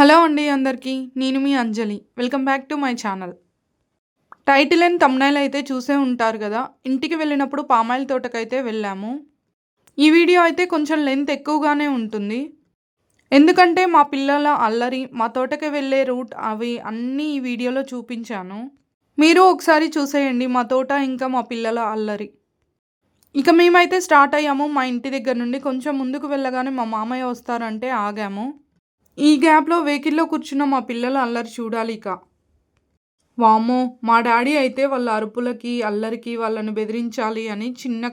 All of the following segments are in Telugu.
హలో అండి అందరికీ. నేను మీ Anjali. Welcome back to my channel. Title and thumbnail అయితే చూసే ఉంటారు కదా! ఇంటికి వెళ్ళినప్పుడు పామాయిల్ తోటకైతే వెళ్ళాము. ఈ వీడియో అయితే కొంచెం లెంత్ ఎక్కువగానే ఉంటుంది. ఎందుకంటే మా పిల్లల అల్లరి, మా తోటకి వెళ్ళే రూట్ అవి అన్నీ ఈ వీడియోలో చూపించాను. మీరు ఒకసారి చూసేయండి మా తోట ఇంకా మా పిల్లల అల్లరి. ఇక మేమైతే స్టార్ట్ అయ్యాము. మా ఇంటి దగ్గర నుండి కొంచెం ముందుకు వెళ్ళగానే మా మామయ్య వస్తారంటే ఆగాము. ఈ గ్యాప్‌లో వెహికల్‌లో కూర్చున్న మా పిల్లల అల్లరి చూడాలిక. వామ్మో! మా డాడీ అయితే వాళ్ళ అరుపులకి, అల్లరికి వాళ్ళని బెదిరించాలి అని చిన్న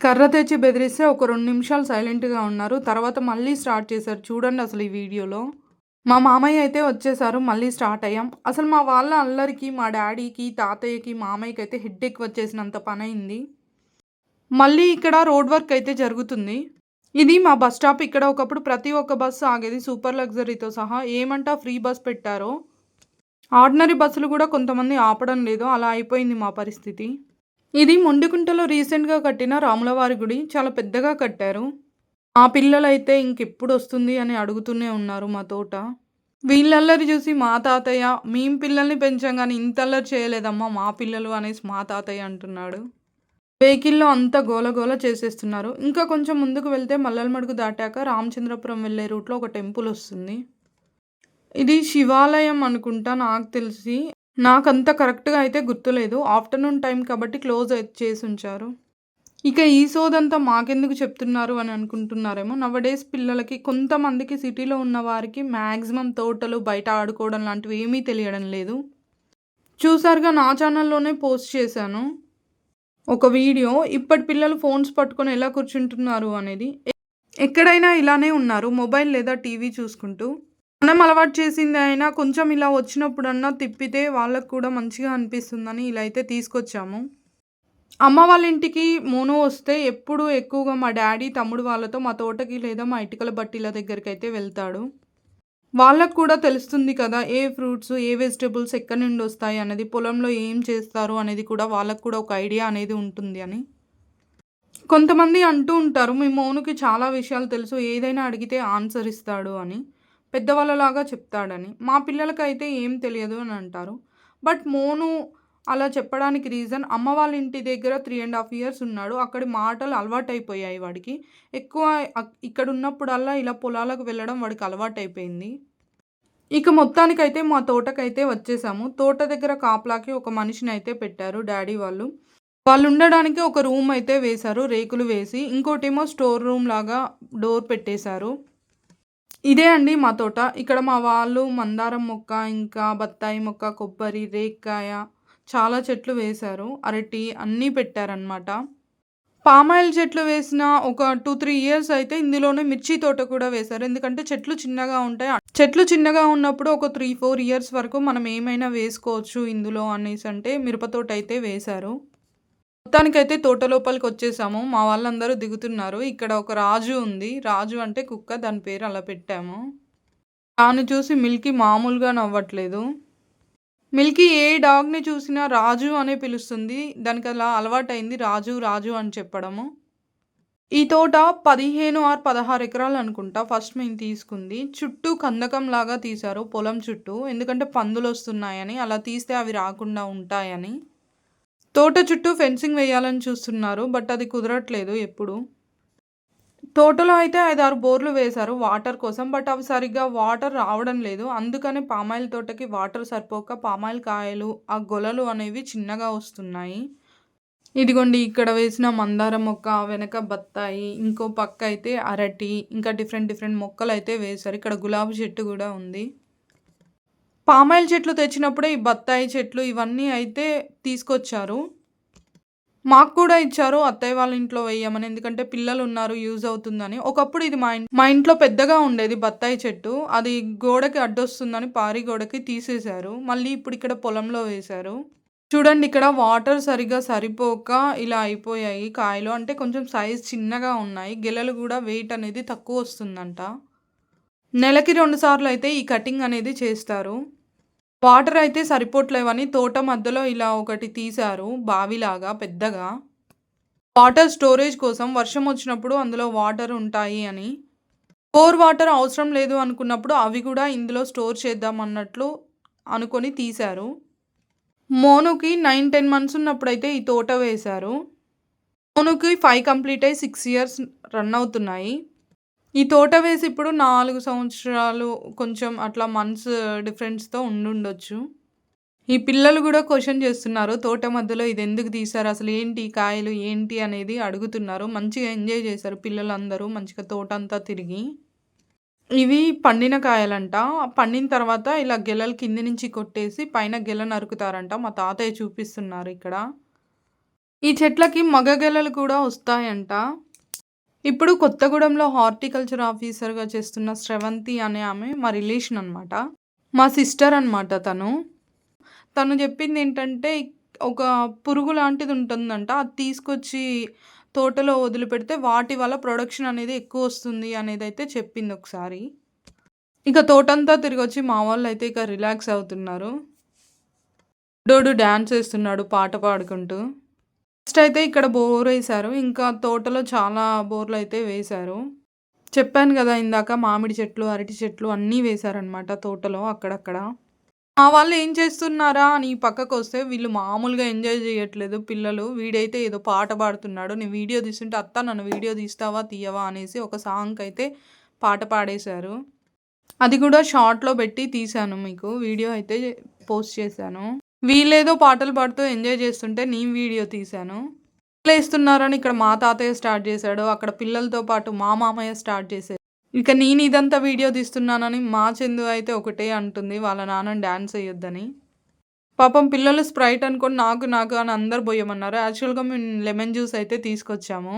కర్ర తెచ్చి బెదిరిస్తే ఒక 2 నిమిషాలు సైలెంట్‌గా ఉన్నారు. తర్వాత మళ్ళీ స్టార్ట్ చేశారు. చూడండి అసలు ఈ వీడియోలో. మా మామయ్య అయితే వచ్చేసారు. మళ్ళీ స్టార్ట్ అయ్యాం. అసలు మా వాళ్ళ అల్లరికి మా డాడీకి, తాతయ్యకి, మామయ్యకైతే హెడ్‌ఏక్ వచ్చేసినంత పనయింది. మళ్ళీ ఇక్కడ రోడ్ వర్క్ అయితే జరుగుతుంది. ఇది మా బస్ స్టాప్. ఇక్కడ ఒకప్పుడు ప్రతి ఒక్క బస్సు ఆగేది సూపర్ లగ్జరీతో సహా. ఏమంటా ఫ్రీ బస్ పెట్టారో. ఆర్డినరీ బస్సులు కూడా కొంతమంది ఆపడం లేదు. అలా అయిపోయింది మా పరిస్థితి. ఇది మొండికుంటలో రీసెంట్‌గా కట్టిన రాములవారి గుడి. చాలా పెద్దగా కట్టారు. మా పిల్లలైతే ఇంకెప్పుడు వస్తుంది అని అడుగుతూనే ఉన్నారు మా తోట. వీళ్ళల్లరి చూసి మా తాతయ్య, "మేం పిల్లల్ని పెంచాం గానీ ఇంత అల్లరి చేయలేదమ్మా మా పిల్లలు" అనేసి మా తాతయ్య అంటున్నాడు. వెహికల్‌లో అంతా గోల గోల చేసేస్తున్నారు. ఇంకా కొంచెం ముందుకు వెళ్తే మల్లెలమడుగు దాటాక రామచంద్రపురం వెళ్ళే రూట్‌లో ఒక టెంపుల్ వస్తుంది. ఇది శివాలయం అనుకుంటా నాకు తెలిసి. నాకంత కరెక్ట్‌గా అయితే గుర్తులేదు. ఆఫ్టర్‌నూన్ టైం కాబట్టి క్లోజ్ చేసుంచారు. ఇక ఈ సోదంతా మాకెందుకు చెప్తున్నారు అని అనుకుంటున్నారేమో. నౌడేస్ పిల్లలకి కొంతమందికి సిటీలో ఉన్న వారికి మ్యాక్సిమం తోటలు, బయట ఆడుకోవడం లాంటివి ఏమీ తెలియడం లేదు. చూసారుగా నా ఛానల్‌లోనే పోస్ట్ చేశాను. ఒక వీడియో ఇప్పటి పిల్లలు ఫోన్స్ పట్టుకొని ఎలా కూర్చుంటున్నారు అనేది. ఎక్కడైనా ఇలానే ఉన్నారు. మొబైల్ లేదా టీవీ చూసుకుంటూ. మనం అలవాటు చేసింది అయినా కొంచెం ఇలా వచ్చినప్పుడన్నా తిప్పితే వాళ్ళకు కూడా మంచిగా అనిపిస్తుందని ఇలా అయితే తీసుకొచ్చాము. అమ్మ వాళ్ళ ఇంటికి మోనో వస్తే ఎప్పుడు ఎక్కువగా మా డాడీ, తమ్ముడు వాళ్ళతో మా తోటకి లేదా మా ఇటుకల బట్టీల దగ్గరికైతే వెళ్తాడు. వాళ్ళకు కూడా తెలుస్తుంది కదా! ఏ ఫ్రూట్స్, ఏ వెజిటబుల్స్ ఎక్కడి నుండి వస్తాయి అనేది, పొలంలో ఏం చేస్తారు అనేది కూడా వాళ్ళకు కూడా ఒక ఐడియా అనేది ఉంటుంది అని. కొంతమంది అంటూ ఉంటారు, "మీ మోనుకి చాలా విషయాలు తెలుసు. ఏదైనా అడిగితే ఆన్సర్ ఇస్తాడు" అని. పెద్దవాళ్ళలాగా చెప్తాడని. మా పిల్లలకైతే ఏం తెలియదు అని అంటారు. బట్ మోను అలా చెప్పడానికి రీజన్ అమ్మ వాళ్ళ ఇంటి దగ్గర 3½ ఇయర్స్ ఉన్నాడు. అక్కడి మాటలు అలవాటైపోయాయి వాడికి. ఎక్కువ ఇక్కడ ఉన్నప్పుడల్లా ఇలా పొలాలకు వెళ్ళడం వాడికి అలవాటైపోయింది. ఇక మొత్తానికైతే మా తోటకైతే వచ్చేసాము. తోట దగ్గర కాపలాకి ఒక మనిషినైతే పెట్టారు డాడీ వాళ్ళు. వాళ్ళుండడానికి ఒక రూమ్ అయితే వేశారు రేకులు వేసి. ఇంకోటేమో స్టోర్ రూమ్ లాగా డోర్ పెట్టేశారు. ఇదే అండి మా తోట. ఇక్కడ మా వాళ్ళు మందారం మొక్క, ఇంకా బత్తాయి మొక్క, కొబ్బరి, రేక్కాయ చాలా చెట్లు వేశారు. అరటి అన్నీ పెట్టారనమాట. పామాయిల్ చెట్లు వేసిన ఒక 2, 3 ఇయర్స్ అయితే ఇందులోనే మిర్చి తోట కూడా వేశారు. ఎందుకంటే చెట్లు చిన్నగా ఉంటాయి. చెట్లు చిన్నగా ఉన్నప్పుడు ఒక 3, 4 ఇయర్స్ వరకు మనం ఏమైనా వేసుకోవచ్చు ఇందులో అనేసి అంటే మిరప తోట అయితే వేశారు. మొత్తానికైతే తోట లోపలికి వచ్చేసాము. మా వాళ్ళందరూ దిగుతున్నారు. ఇక్కడ ఒక రాజు ఉంది. రాజు అంటే కుక్క. దాని పేరు అలా పెట్టాము. దాన్ని చూసి మిల్కీ మామూలుగా నవ్వట్లేదు. మిల్కీ ఏ డాగ్‌ని చూసినా రాజు అనే పిలుస్తుంది. దానికి అలా అలవాటైంది రాజు, రాజు అని చెప్పడము. ఈ తోట 15 ఆర్ 16 ఎకరాలు అనుకుంటా ఫస్ట్ మేము తీసుకుంది. చుట్టూ కందకంలాగా తీశారు పొలం చుట్టూ. ఎందుకంటే పందులొస్తున్నాయని. అలా తీస్తే అవి రాకుండా ఉంటాయని. తోట చుట్టూ ఫెన్సింగ్ వేయాలని చూస్తున్నారు. బట్ అది కుదరట్లేదు ఎప్పుడు. తోటలో అయితే 5, 6 బోర్లు వేశారు వాటర్ కోసం. బట్ అవి సరిగ్గా వాటర్ రావడం లేదు. అందుకని పామాయిల్ తోటకి వాటర్ సరిపోక పామాయిల్ కాయలు, ఆ గొలలు అనేవి చిన్నగా వస్తున్నాయి. ఇదిగోండి ఇక్కడ వేసిన మందారం మొక్క, వెనక బత్తాయి, ఇంకో పక్క అయితే అరటి, ఇంకా డిఫరెంట్ మొక్కలైతే వేశారు. ఇక్కడ గులాబీ చెట్టు కూడా ఉంది. పామాయిల్ చెట్లు తెచ్చినప్పుడే ఈ బత్తాయి చెట్లు ఇవన్నీ అయితే తీసుకొచ్చారు. మాకు కూడా ఇచ్చారు అత్తయ్య వాళ్ళ ఇంట్లో వేయమని. ఎందుకంటే పిల్లలున్నారు యూజ్ అవుతుందని. ఒకప్పుడు ఇది మా ఇంట్లో పెద్దగా ఉండేది బత్తాయి చెట్టు. అది గోడకి అడ్డొస్తుందని పారి గోడకి తీసేశారు. మళ్ళీ ఇప్పుడు ఇక్కడ పొలంలో వేశారు. చూడండి ఇక్కడ వాటర్ సరిగ్గా సరిపోక ఇలా అయిపోయాయి కాయలు. అంటే కొంచెం సైజ్ చిన్నగా ఉన్నాయి. గెలలు కూడా వెయిట్ అనేది తక్కువ వస్తుందంట. నెలకి 2 సార్లు అయితే ఈ కటింగ్ అనేది చేస్తారు. వాటర్ అయితే సరిపోవట్లేవని తోట మధ్యలో ఇలా ఒకటి తీశారు బావిలాగా పెద్దగా. వాటర్ స్టోరేజ్ కోసం వర్షం వచ్చినప్పుడు అందులో వాటర్ ఉంటాయి అని. బోర్ వాటర్ అవసరం లేదు అనుకున్నప్పుడు అవి కూడా ఇందులో స్టోర్ చేద్దాం అన్నట్లు అనుకొని తీశారు. మోనుకి 9, 10 మంత్స్ ఉన్నప్పుడైతే ఈ తోట వేశారు. మోనుకి 5 కంప్లీట్ అయ్యి 6 ఇయర్స్ రన్ అవుతున్నాయి. ఈ తోట వేసి ఇప్పుడు 4 సంవత్సరాలు కొంచెం అట్లా మంత్స్ డిఫరెన్స్‌తో ఉండుండొచ్చు. ఈ పిల్లలు గూడా క్వెషన్ చేస్తున్నారు. తోట మధ్యలో ఇదెందుకు తీశారు? అసలు ఏంటి ఈ కాయలు ఏంటి అనేది అడుగుతున్నారు. మంచిగా ఎంజాయ్ చేశారు పిల్లలందరూ మంచిగా తోటంతా తిరిగి. ఇవి పండిన కాయలంట. పండిన తర్వాత ఇలా గెలలు కింది నుంచి కొట్టేసి పైన గెల నరుకుతారంట. మా తాతయ్య చూపిస్తున్నారు ఇక్కడ. ఈ చెట్లకి మగ గెలలు కూడా వస్తాయంట. ఇప్పుడు కొత్తగూడెంలో హార్టికల్చర్ ఆఫీసర్‌గా చేస్తున్న స్రవంతి అనే ఆమె మా రిలేషన్ అనమాట. మా సిస్టర్ అనమాట తను. తను చెప్పిందేంటంటే ఒక పురుగు లాంటిది ఉంటుందంట. అది తీసుకొచ్చి తోటలో వదిలిపెడితే వాటి వల్ల ప్రొడక్షన్ అనేది ఎక్కువొస్తుంది అనేదైతే చెప్పింది ఒకసారి. ఇక తోటంతా తిరిగొచ్చి మా వాళ్ళైతే ఇక రిలాక్స్ అవుతున్నారు. బుడ్డోడు డాన్స్ ఏస్తున్నాడు పాట పాడుకుంటూ. నెక్స్ట్ అయితే ఇక్కడ బోరేశారు. ఇంకా తోటలో చాలా బోర్‌లైతే వేశారు. చెప్పాను గదా! ఇందాక మామిడి చెట్లు, అరటి చెట్లు అన్నీ వేశారనమాట తోటలో అక్కడక్కడ. మా వాళ్ళు ఏం చేస్తున్నారా అని ఈ పక్కకొస్తే వీళ్ళు మామూలుగా ఎంజాయ్ చేయట్లేదు పిల్లలు. వీడైతే ఏదో పాట పాడుతున్నాడు. నేను వీడియో తీస్తుంటే "అత్త నన్ను వీడియో తీస్తావా? తీయవా?" అనేసి ఒక సాంగ్‌కైతే పాట పాడేశారు. అది కూడా షార్ట్‌లో పెట్టి తీశాను మీకు. వీడియో అయితే పోస్ట్ చేశాను. వీళ్ళేదో పాటలు పాడుతూ ఎంజాయ్ చేస్తుంటే నేను వీడియో తీశాను. వదిలేస్తున్నారని ఇక్కడ మా తాతయ్య స్టార్ట్ చేశాడు. అక్కడ పిల్లలతో పాటు మా మామయ్య స్టార్ట్ చేశారు. ఇక నేను ఇదంతా వీడియో తీస్తున్నానని మా చందు అయితే ఒకటే అంటుంది వాళ్ళ నాన్నని డాన్స్ ఎయ్యొద్దని. పాపం పిల్లలు స్ప్రైట్ అనుకోని నాకు అని అందరూ బొయ్యమన్నారు. యాక్చువల్‌గా మేము లెమన్ జ్యూస్ అయితే తీసుకొచ్చాము.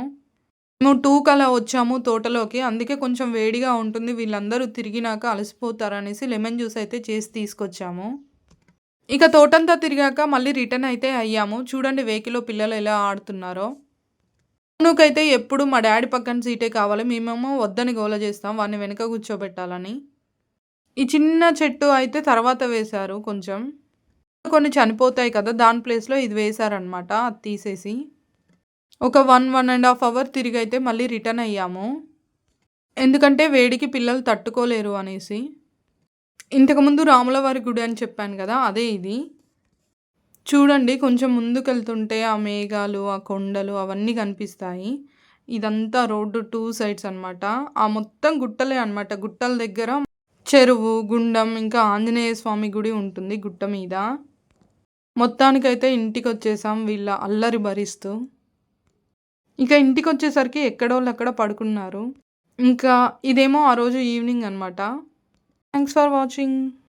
మేము 2కి అలా వచ్చాము తోటలోకి. అందుకే కొంచెం వేడిగా ఉంటుంది. వీళ్ళందరూ తిరిగినాక అలసిపోతారనేసి లెమన్ జ్యూస్ అయితే చేసి తీసుకొచ్చాము. ఇక తోటంతా తిరిగాక మళ్ళీ రిటర్న్ అయితే అయ్యాము. చూడండి వెహికల్‌లో పిల్లలు ఎలా ఆడుతున్నారో. మోనుకైతే ఎప్పుడు మా డాడీ పక్కన సీటే కావాలి. మేమేమో వద్దని గోల చేస్తాం. వాడిని వెనక కూర్చోబెట్టాలని. ఈ చిన్న చెట్టు అయితే తర్వాత వేశారు కొంచెం. కొన్ని చనిపోతాయి కదా! దాని ప్లేస్‌లో ఇది వేశారనమాట. అది తీసేసి. ఒక 1, 1½ అవర్ తిరిగైతే మళ్ళీ రిటర్న్ అయ్యాము. ఎందుకంటే వేడికి పిల్లలు తట్టుకోలేరు అనేసి. ఇంతకుముందు రాములవారి గుడి అని చెప్పాను కదా! అదే ఇది. చూడండి కొంచెం ముందుకెళ్తుంటే ఆ మేఘాలు, ఆ కొండలు అవన్నీ కనిపిస్తాయి. ఇదంతా రోడ్డు 2 సైడ్స్ అనమాట. ఆ మొత్తం గుట్టలే అనమాట. గుట్టల దగ్గర చెరువు, గుండం ఇంకా ఆంజనేయ స్వామి గుడి ఉంటుంది గుట్ట మీద. మొత్తానికైతే ఇంటికొచ్చేసాం వీళ్ళ అల్లరి భరిస్తూ. ఇక ఇంటికొచ్చేసరికి ఎక్కడోళ్ళక్కడ పడుకున్నారు. ఇంకా ఇదేమో ఆ రోజు ఈవినింగ్ అనమాట. Thanks for watching.